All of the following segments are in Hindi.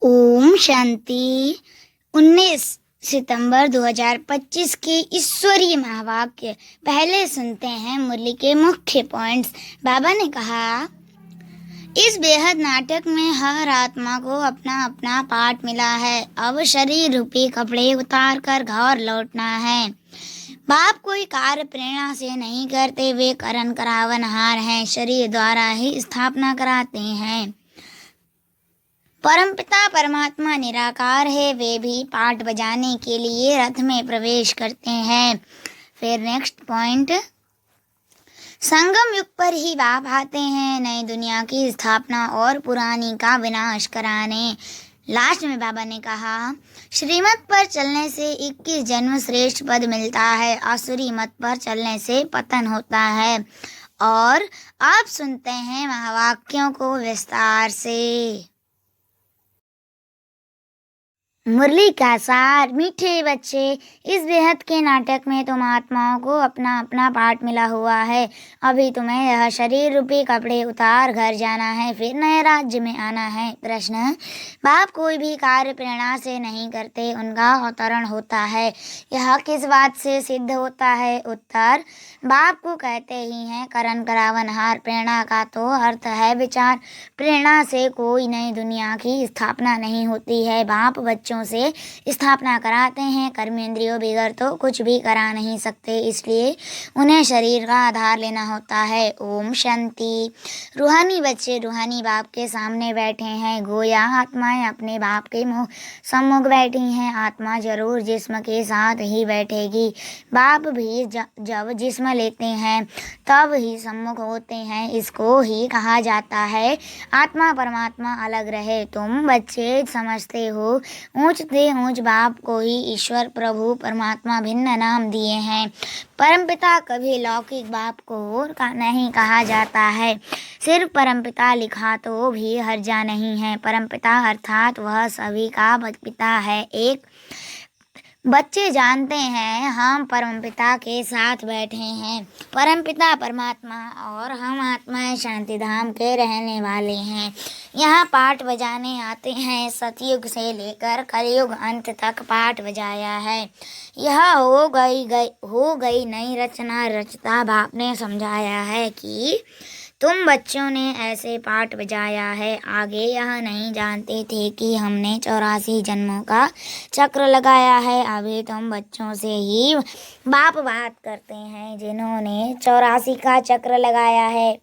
ओम शांति। 19 सितंबर 2025 के ईश्वरीय महावाक्य पहले सुनते हैं। मुरली के मुख्य पॉइंट्स। बाबा ने कहा, इस बेहद नाटक में हर आत्मा को अपना अपना पार्ट मिला है। अब शरीर रूपी कपड़े उतार कर घर लौटना है। बाप कोई कार्य प्रेरणा से नहीं करते, वे करण करावनहार हैं, शरीर द्वारा ही स्थापना कराते हैं। परमपिता परमात्मा निराकार है, वे भी पाठ बजाने के लिए रथ में प्रवेश करते हैं। फिर नेक्स्ट पॉइंट, संगम युग पर ही बाप आते हैं, नई दुनिया की स्थापना और पुरानी का विनाश कराने। लास्ट में बाबा ने कहा, श्रीमत पर चलने से 21 जन्म श्रेष्ठ पद मिलता है, आसुरी मत पर चलने से पतन होता है। और आप सुनते हैं महावाक्यों को विस्तार से। मुरली का सार। मीठे बच्चे, इस बेहद के नाटक में तुम आत्माओं को अपना अपना पार्ट मिला हुआ है। अभी तुम्हें यह शरीर रूपी कपड़े उतार घर जाना है, फिर नए राज्य में आना है। प्रश्न, बाप कोई भी कार्य प्रेरणा से नहीं करते, उनका अवतरण होता है। यह किस बात से सिद्ध होता है? उत्तर, बाप को कहते ही हैं करण करावनहार। प्रेरणा का तो अर्थ है विचार। प्रेरणा से कोई नई दुनिया की स्थापना नहीं होती है। बाप बच्चों से स्थापना कराते हैं, कर्मेंद्रियों बगैर तो कुछ भी करा नहीं सकते, इसलिए उन्हें शरीर का आधार लेना होता है। ओम शांति। रूहानी बच्चे रूहानी बाप के सामने बैठे हैं, गोया आत्माएं अपने बाप के सम्मुख बैठी हैं। आत्मा जरूर जिस्म के साथ ही बैठेगी। बाप भी जब जिस्म लेते हैं तब ही सम्मुख होते हैं। इसको ही कहा जाता है आत्मा परमात्मा अलग रहे। तुम बच्चे समझते हो ऊंच से ऊंच बाप को ही ईश्वर प्रभु परमात्मा भिन्न नाम दिए हैं। परमपिता कभी लौकिक बाप को नहीं कहा जाता है। सिर्फ परमपिता लिखा तो भी हर्जा नहीं है। परमपिता अर्थात वह सभी का पिता है। एक बच्चे जानते हैं हम परमपिता के साथ बैठे हैं। परमपिता परमात्मा और हम आत्माएं शांति धाम के रहने वाले हैं। यहाँ पाठ बजाने आते हैं। सतयुग से लेकर कलयुग अंत तक पाठ बजाया है। यह हो गई नई रचना। रचता बाप ने समझाया है कि तुम बच्चों ने ऐसे पाठ बजाया है। आगे यह नहीं जानते थे कि हमने 84 जन्मों का चक्र लगाया है। अभी तुम बच्चों से ही बाप बात करते हैं जिन्होंने 84 का चक्र लगाया है।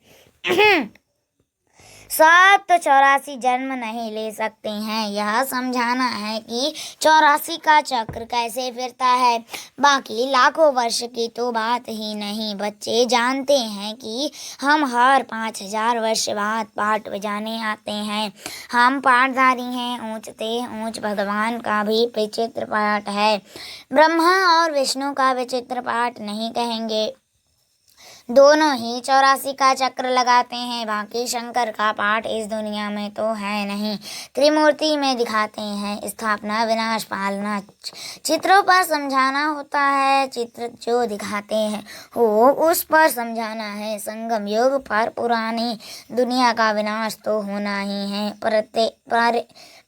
सब तो 84 जन्म नहीं ले सकते हैं। यह समझाना है कि 84 का चक्र कैसे फिरता है। बाकी लाखों वर्ष की तो बात ही नहीं। बच्चे जानते हैं कि हम हर 5000 वर्ष बाद पाठ बजाने आते हैं। हम पाठधारी हैं। ऊंच से ऊंच भगवान का भी विचित्र पाठ है। ब्रह्मा और विष्णु का विचित्र पाठ नहीं कहेंगे। दोनों ही 84 का चक्र लगाते हैं। बाकी शंकर का पाठ इस दुनिया में तो है नहीं। त्रिमूर्ति में दिखाते हैं स्थापना विनाश पालना। चित्रों पर समझाना होता है। चित्र जो दिखाते हैं हो उस पर समझाना है। संगम युग पर पुरानी दुनिया का विनाश तो होना ही है।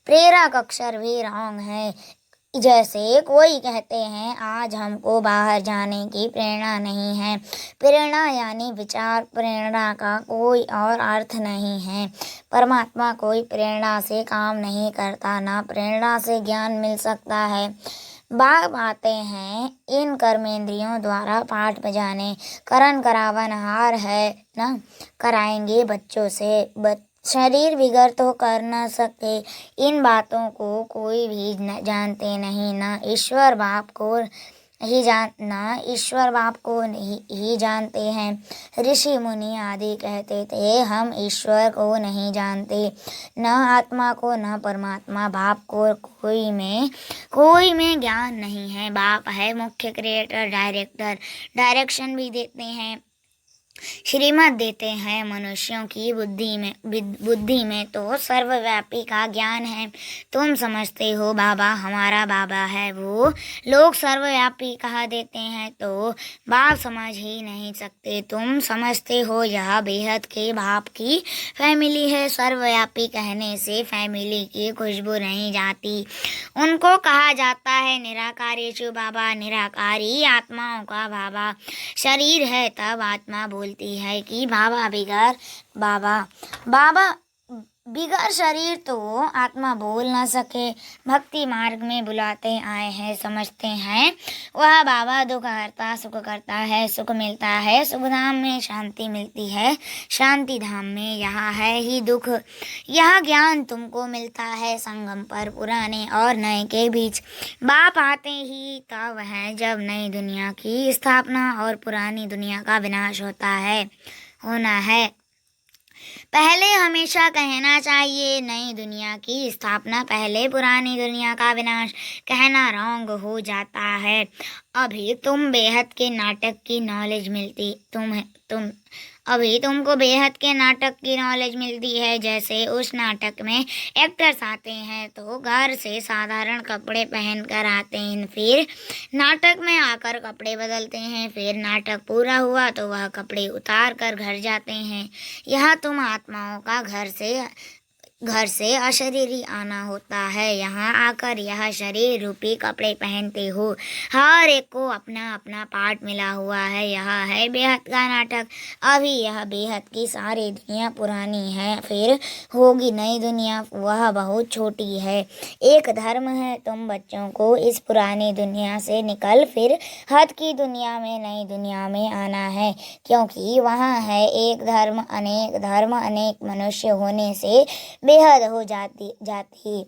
प्रेरक अक्षर भी रॉन्ग है। जैसे कोई कहते हैं आज हमको बाहर जाने की प्रेरणा नहीं है। प्रेरणा यानी विचार। प्रेरणा का कोई और अर्थ नहीं है। परमात्मा कोई प्रेरणा से काम नहीं करता, ना प्रेरणा से ज्ञान मिल सकता है। बाप आते हैं इन कर्मेंद्रियों द्वारा पाठ बजाने। करण करावनहार है ना, कराएंगे बच्चों से। शरीर बिगड़ तो कर न सके। इन बातों को कोई भी जानते नहीं। ना ईश्वर बाप को ही जानते हैं। ऋषि मुनि आदि कहते थे हम ईश्वर को नहीं जानते, न आत्मा को न परमात्मा। बाप को कोई में ज्ञान नहीं है। बाप है मुख्य क्रिएटर डायरेक्टर। डायरेक्शन भी देते हैं। श्रीमत देते हैं मनुष्यों की बुद्धि में तो सर्वव्यापी का ज्ञान है। तुम समझते हो बाबा हमारा बाबा है, वो लोग सर्वव्यापी कहा देते हैं तो बाप समझ ही नहीं सकते। तुम समझते हो यह बेहद के बाप की फैमिली है। सर्वव्यापी कहने से फैमिली की खुशबू नहीं जाती। उनको कहा जाता है निराकारी शिव बाबा, निराकारी आत्माओं का बाबा। शरीर है तब आत्मा बोलती है कि बाबा बाबा बिगर शरीर तो आत्मा बोल ना सके। भक्ति मार्ग में बुलाते आए हैं, समझते हैं वह बाबा दुख हरता सुख करता है। सुख मिलता है सुख धाम में, शांति मिलती है शांति धाम में। यहाँ है ही दुख। यह ज्ञान तुमको मिलता है संगम पर पुराने और नए के बीच। बाप आते ही तब है जब नई दुनिया की स्थापना और पुरानी दुनिया का विनाश होना है। पहले हमेशा कहना चाहिए नई दुनिया की स्थापना, पहले पुरानी दुनिया का विनाश। कहना रॉन्ग हो जाता है। अभी तुम बेहद के नाटक की नॉलेज मिलती अभी तुमको बेहद के नाटक की नॉलेज मिलती है। जैसे उस नाटक में एक्टर्स आते हैं तो घर से साधारण कपड़े पहन कर आते हैं, फिर नाटक में आकर कपड़े बदलते हैं, फिर नाटक पूरा हुआ तो वह कपड़े उतार कर घर जाते हैं। यह तुम आत्माओं का घर से अशरीरी आना होता है। यहाँ आकर यह शरीर रूपी कपड़े पहनते हो। हर एक को अपना अपना पार्ट मिला हुआ है। यह है बेहद का नाटक। अभी यह बेहद की सारी दुनिया पुरानी है, फिर होगी नई दुनिया, वह बहुत छोटी है। एक धर्म है, तुम बच्चों को इस पुरानी दुनिया से निकल फिर हद की दुनिया में, नई दुनिया में आना है, क्योंकि वहाँ है एक धर्म अनेक मनुष्य होने से बेहद हो जाती।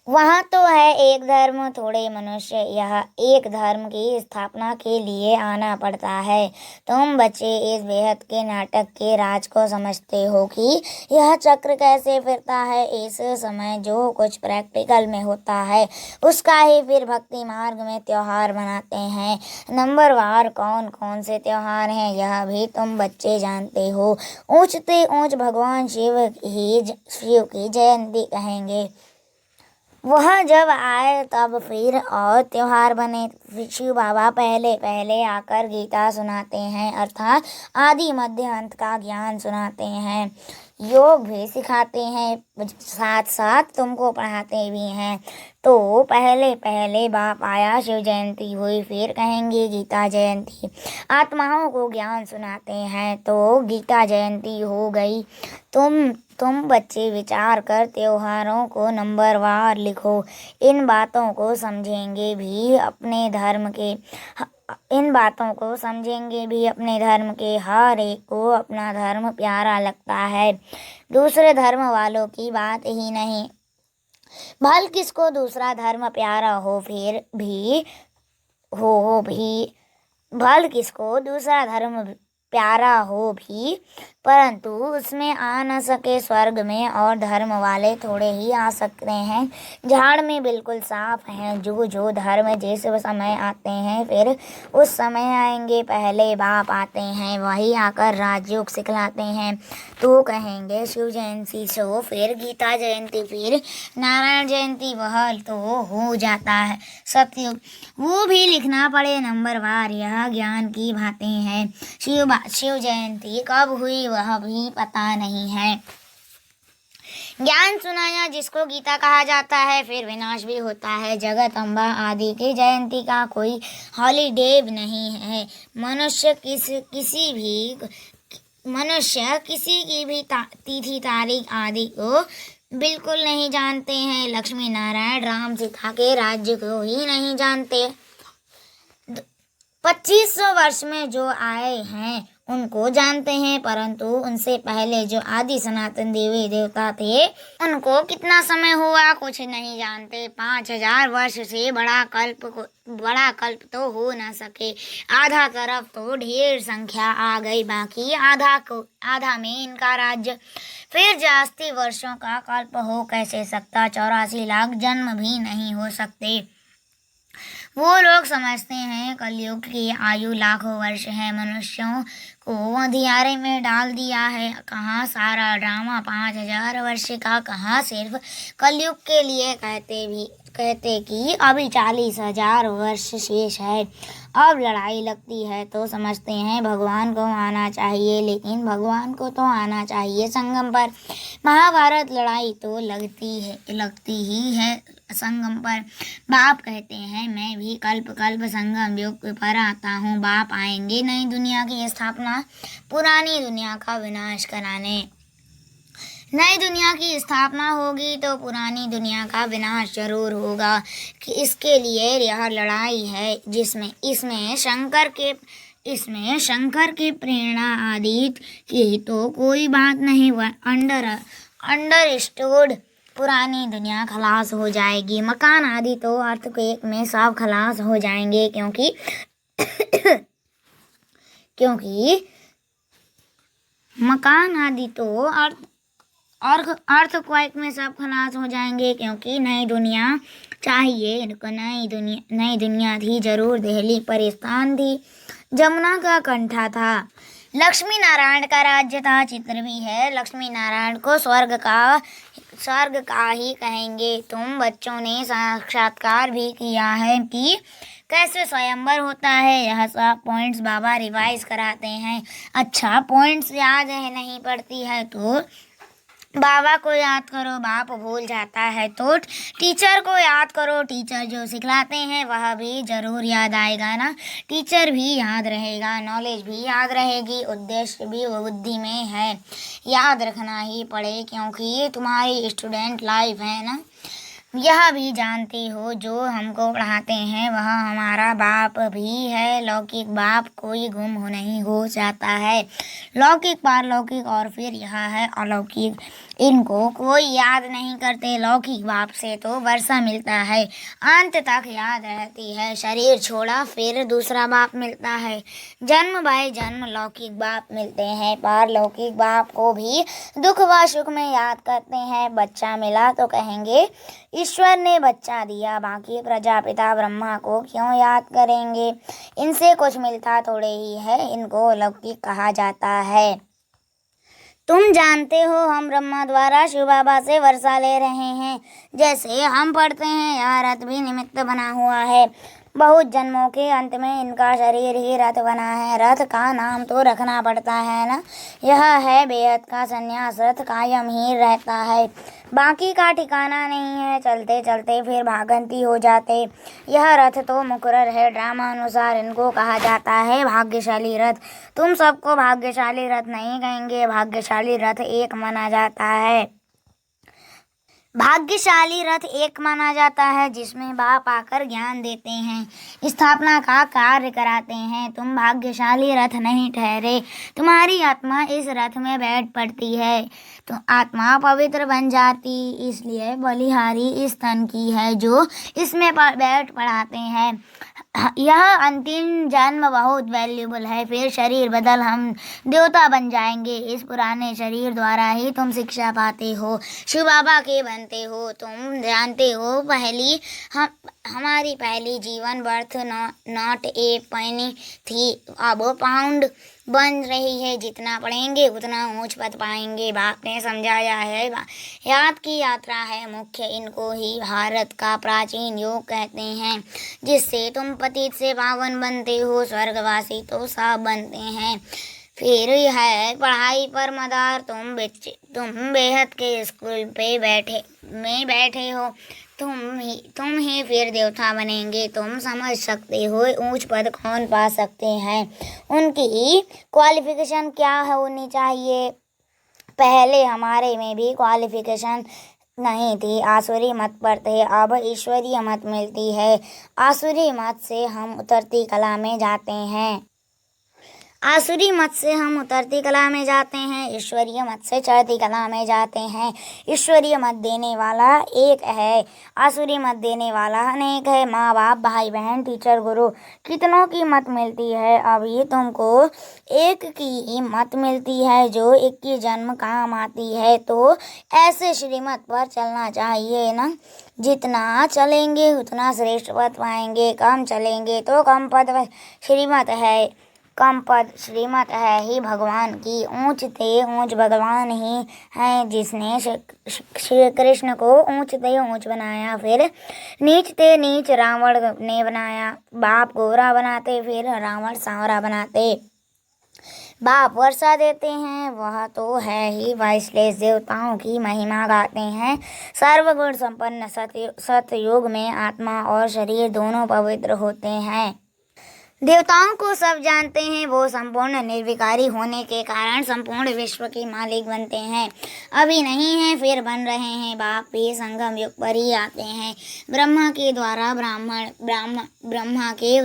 वहाँ तो है एक धर्म थोड़े मनुष्य। यह एक धर्म की स्थापना के लिए आना पड़ता है। तुम बच्चे इस बेहद के नाटक के राज को समझते हो कि यह चक्र कैसे फिरता है। इस समय जो कुछ प्रैक्टिकल में होता है उसका ही फिर भक्ति मार्ग में त्योहार मनाते हैं। नंबरवार कौन कौन से त्योहार हैं यह भी तुम बच्चे जानते हो। ऊंचते ऊंच भगवान शिव की जयंती कहेंगे। वह जब आए तब फिर और त्योहार बने। शिव बाबा पहले आकर गीता सुनाते हैं, अर्थात आदि मध्य अंत का ज्ञान सुनाते हैं। योग भी सिखाते हैं, साथ साथ तुमको पढ़ाते भी हैं। तो पहले बाप आया, शिव जयंती हुई, फिर कहेंगे गीता जयंती। आत्माओं को ज्ञान सुनाते हैं तो गीता जयंती हो गई। तुम बच्चे विचार कर त्योहारों को नंबरवार लिखो। इन बातों को समझेंगे भी अपने धर्म के हर एक को अपना धर्म प्यारा लगता है। दूसरे धर्म वालों की बात ही नहीं। भल किसको दूसरा धर्म प्यारा हो फिर भी भल किसको दूसरा धर्म प्यारा हो भी, परंतु उसमें आ न सके स्वर्ग में, और धर्म वाले थोड़े ही आ सकते हैं। झाड़ में बिल्कुल साफ हैं। जो धर्म जिस समय आते हैं फिर उस समय आएंगे। पहले बाप आते हैं, वही आकर राजयोग सिखलाते हैं। तो कहेंगे शिव जयंती सो, फिर गीता जयंती, फिर नारायण जयंती, वह तो हो जाता है सतयुग। वो भी लिखना पड़े नंबरवार। यह ज्ञान की बातें हैं। शिव जयंती कब हुई वह भी पता नहीं है। ज्ञान सुनाया जिसको गीता कहा जाता है, फिर विनाश भी होता है। जगत अम्बा आदि की जयंती का कोई हॉलीडे नहीं है। मनुष्य किसी की भी तिथि तारीख आदि को बिल्कुल नहीं जानते हैं। लक्ष्मी नारायण राम सीता के राज्य को ही नहीं जानते। 2500 वर्ष में जो आए हैं उनको जानते हैं, परंतु उनसे पहले जो आदि सनातन देवी देवता थे उनको कितना समय हुआ कुछ नहीं जानते। 5000 वर्ष से बड़ा कल्प तो हो न सके। आधा तरफ तो ढेर संख्या आ गई, बाकी आधा में इनका राज्य। फिर जास्ती वर्षों का कल्प हो कैसे सकता। 84 लाख जन्म भी नहीं हो सकते। वो लोग समझते हैं कलयुग की आयु लाखों वर्ष है, मनुष्यों को अंधियारे में डाल दिया है। कहाँ सारा ड्रामा 5,000 वर्ष का, कहाँ सिर्फ कलयुग के लिए कहते कि अभी 40,000 वर्ष शेष है। अब लड़ाई लगती है तो समझते हैं भगवान को आना चाहिए, लेकिन भगवान को तो आना चाहिए संगम पर। महाभारत लड़ाई तो लगती ही है संगम पर। बाप कहते हैं मैं भी कल्प कल्प संगम युग पर आता हूँ। बाप आएंगे नई दुनिया की स्थापना, पुरानी दुनिया का विनाश कराने। नई दुनिया की स्थापना होगी तो पुरानी दुनिया का विनाश जरूर होगा। कि इसके लिए यह लड़ाई है इसमें शंकर के प्रेरणा आदि की तो कोई बात नहीं। अंडरस्टूड। पुरानी दुनिया खलास हो जाएगी, मकान आदि तो अर्थक्वेक में सब खलास हो जाएंगे, क्योंकि मकान आदि तो अर्थक्वेक में सब खलास हो जाएंगे, क्योंकि नई दुनिया चाहिए। इनको नई दुनिया थी जरूर, दिल्ली पर स्थान थी, जमुना का कंठा था, लक्ष्मी नारायण का राज्य था। चित्र भी है, लक्ष्मी नारायण को स्वर्ग का ही कहेंगे। तुम बच्चों ने साक्षात्कार भी किया है कि कैसे स्वयंवर होता है। यह सब पॉइंट्स बाबा रिवाइज कराते हैं। अच्छा, पॉइंट्स याद है नहीं पड़ती है तो बाबा को याद करो, बाप भूल जाता है तो टीचर को याद करो, टीचर जो सिखलाते हैं वह भी जरूर याद आएगा ना। टीचर भी याद रहेगा, नॉलेज भी याद रहेगी, उद्देश्य भी बुद्धि में है, याद रखना ही पड़े, क्योंकि ये तुम्हारी स्टूडेंट लाइफ है ना। यह भी जानते हो जो हमको पढ़ाते हैं वह हमारा बाप भी है। लौकिक बाप कोई गुम नहीं हो जाता है, लौकिक पारलौकिक और फिर यह है अलौकिक। इनको कोई याद नहीं करते। लौकिक बाप से तो वर्षा मिलता है, अंत तक याद रहती है। शरीर छोड़ा फिर दूसरा बाप मिलता है, जन्म बाय जन्म लौकिक बाप मिलते हैं। पारलौकिक बाप को भी दुख व सुख में याद करते हैं। बच्चा मिला तो कहेंगे ईश्वर ने बच्चा दिया, बाकी प्रजापिता ब्रह्मा को क्यों याद करेंगे। इनसे कुछ मिलता थोड़े ही है, इनको अलौकिक कहा जाता है। तुम जानते हो हम ब्रह्मा द्वारा शिव बाबा से वर्षा ले रहे हैं। जैसे हम पढ़ते हैं यह रथ भी निमित्त बना हुआ है। बहुत जन्मों के अंत में इनका शरीर ही रथ बना है। रथ का नाम तो रखना पड़ता है ना। यह है बेहद का संन्यास, रथ कायम ही रहता है, बाकी का ठिकाना नहीं है। चलते चलते फिर भागंती हो जाते। यह रथ तो मुकर्रर है, ड्रामा अनुसार इनको कहा जाता है भाग्यशाली रथ। तुम सबको भाग्यशाली रथ नहीं कहेंगे, भाग्यशाली रथ एक माना जाता है। भाग्यशाली रथ एक माना जाता है जिसमें बाप आकर ज्ञान देते हैं, स्थापना का कार्य कराते हैं। तुम भाग्यशाली रथ नहीं ठहरे, तुम्हारी आत्मा इस रथ में बैठ पड़ती है तो आत्मा पवित्र बन जाती। इसलिए बलिहारी इस तन की है जो इसमें बैठ पड़ाते हैं। यह अंतिम जन्म बहुत वैल्यूबल है, फिर शरीर बदल हम देवता बन जाएंगे। इस पुराने शरीर द्वारा ही तुम शिक्षा पाते हो, शिव बाबा के बनते हो। तुम जानते हो हमारी पहली जीवन बर्थ नॉट ए पेनी थी, अब पाउंड बन रही है। जितना पढ़ेंगे उतना ऊंच पद पाएंगे। बाप ने समझाया है याद की यात्रा है मुख्य, इनको ही भारत का प्राचीन योग कहते हैं, जिससे तुम पतित से पावन बनते हो, स्वर्गवासी तो सब बनते हैं। फिर है पढ़ाई पर मदार। तुम बेहद के स्कूल पे बैठे हो, तुम ही फिर देवता बनेंगे। तुम समझ सकते हो ऊंच पद कौन पा सकते हैं, उनकी क्वालिफिकेशन क्या होनी चाहिए। पहले हमारे में भी क्वालिफिकेशन नहीं थी, आसुरी मत पर थे, अब ईश्वरीय मत मिलती है। आसुरी मत से हम उतरती कला में जाते हैं। आसुरी मत से हम उतरती कला में जाते हैं, ईश्वरीय मत से चढ़ती कला में जाते हैं। ईश्वरीय मत देने वाला एक है, आसुरी मत देने वाला अनेक है। माँ बाप, भाई बहन, टीचर, गुरु, कितनों की मत मिलती है, अभी तुमको एक की ही मत मिलती है जो 21 जन्म काम आती है। तो ऐसे श्रीमत पर चलना चाहिए ना, जितना चलेंगे उतना श्रेष्ठ पद पाएंगे, कम चलेंगे तो कम पद श्रीमत है। कम पद श्रीमत है ही भगवान की, ऊंच ते ऊंच भगवान ही हैं, जिसने श्री कृष्ण को ऊंच ते ऊंच बनाया, फिर नीच ते नीच रावण ने बनाया। बाप गोरा बनाते, फिर रावण सांवरा बनाते। बाप वर्षा देते हैं, वह तो है ही वाइसलेस, देवताओं की महिमा गाते हैं। सर्वगुण संपन्न सतयुग में आत्मा और शरीर दोनों पवित्र होते हैं। देवताओं को सब जानते हैं, वो संपूर्ण निर्विकारी होने के कारण संपूर्ण विश्व के मालिक बनते हैं। अभी नहीं है, फिर बन रहे हैं। बाप भी संगम युग पर ही आते हैं। ब्रह्मा के द्वारा ब्रह्मा के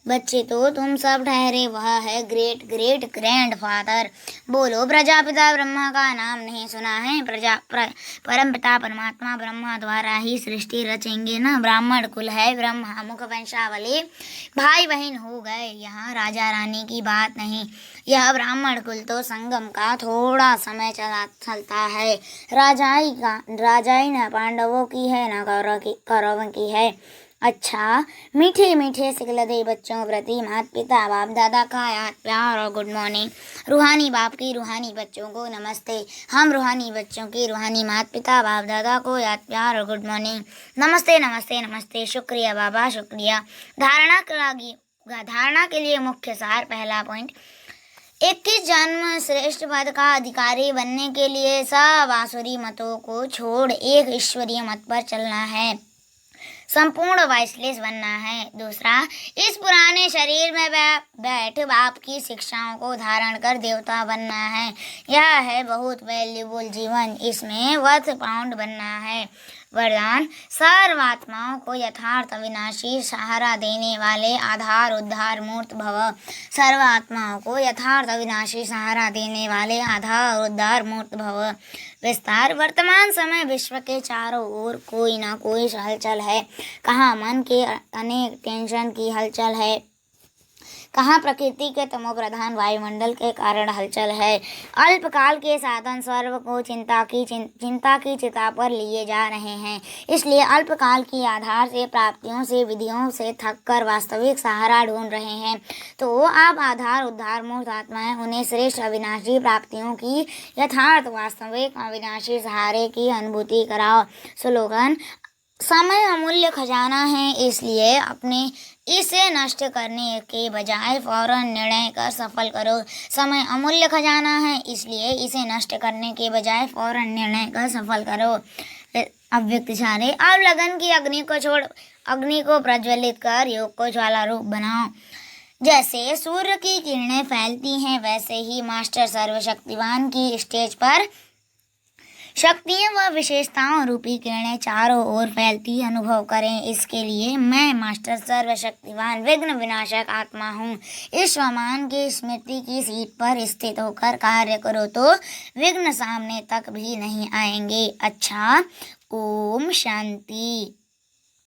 बच्चे तो तुम सब ठहरे, वह है ग्रेट ग्रेट ग्रैंडफादर। बोलो, प्रजापिता ब्रह्मा का नाम नहीं सुना है? परमपिता परमात्मा ब्रह्मा द्वारा ही सृष्टि रचेंगे ना। ब्राह्मण कुल है, ब्रह्मा मुख वंशावली, भाई बहन हो गए, यहाँ राजा रानी की बात नहीं। यह ब्राह्मण कुल तो संगम का थोड़ा समय चलता है। राजाई न पांडवों की है, न कौरवों की है। अच्छा, मीठे मीठे सिखलते बच्चों प्रति माता पिता बाप दादा का याद प्यार और गुड मॉर्निंग। रूहानी बाप की रूहानी बच्चों को नमस्ते। हम रूहानी बच्चों की रूहानी माता पिता बाप दादा को याद प्यार और गुड मॉर्निंग। नमस्ते नमस्ते नमस्ते, शुक्रिया बाबा शुक्रिया। धारणा के लिए मुख्य सार, पहला पॉइंट, 21 जन्म श्रेष्ठ पद का अधिकारी बनने के लिए सब आसुरी मतों को छोड़ एक ईश्वरीय मत पर चलना है, संपूर्ण वाइसलेस बनना है। दूसरा, इस पुराने शरीर में बैठ बाप की शिक्षाओं को धारण कर देवता बनना है। यह है बहुत वैल्यूबल जीवन, इसमें वर्थ पाउंड बनना है। वरदान, सर्वात्माओं को यथार्थ अविनाशी सहारा देने वाले आधार उद्धार मूर्त भव। सर्वात्माओं को यथार्थ अविनाशी सहारा देने वाले आधार उद्धार मूर्त भव। विस्तार, वर्तमान समय विश्व के चारों ओर कोई ना कोई हलचल है। कहाँ मन के अनेक टेंशन की हलचल है, कहाँ प्रकृति के तमो प्रधान वायुमंडल के कारण हलचल है। अल्पकाल के साधन स्वर्ग को चिंता की चिता पर लिए जा रहे हैं, इसलिए अल्पकाल की आधार से प्राप्तियों से विधियों से थक कर वास्तविक सहारा ढूंढ रहे हैं। तो आप आधार उद्धार मूर्त आत्माएं उन्हें श्रेष्ठ अविनाशी प्राप्तियों की यथार्थ वास्तविक अविनाशी सहारे की अनुभूति कराओ। स्लोगन, समय अमूल्य खजाना है, इसलिए अपने इसे नष्ट करने के बजाय फौरन निर्णय कर सफल करो। समय अमूल्य खजाना है, इसलिए इसे नष्ट करने के बजाय फौरन निर्णय कर सफल करो। अव्यक्त इशारे, अब लगन की अग्नि को छोड़ अग्नि को प्रज्वलित कर योग को ज्वाला रूप बनाओ। जैसे सूर्य की किरणें फैलती हैं, वैसे ही मास्टर सर्वशक्तिवान की स्टेज पर शक्तियाँ व विशेषताओं रूपी किरणें चारों ओर फैलती अनुभव करें। इसके लिए मैं मास्टर सर्वशक्तिवान विघ्न विनाशक आत्मा हूँ। इस स्वमान की स्मृति की सीट पर स्थित होकर कार्य करो तो विघ्न सामने तक भी नहीं आएंगे। अच्छा, ओम शांति।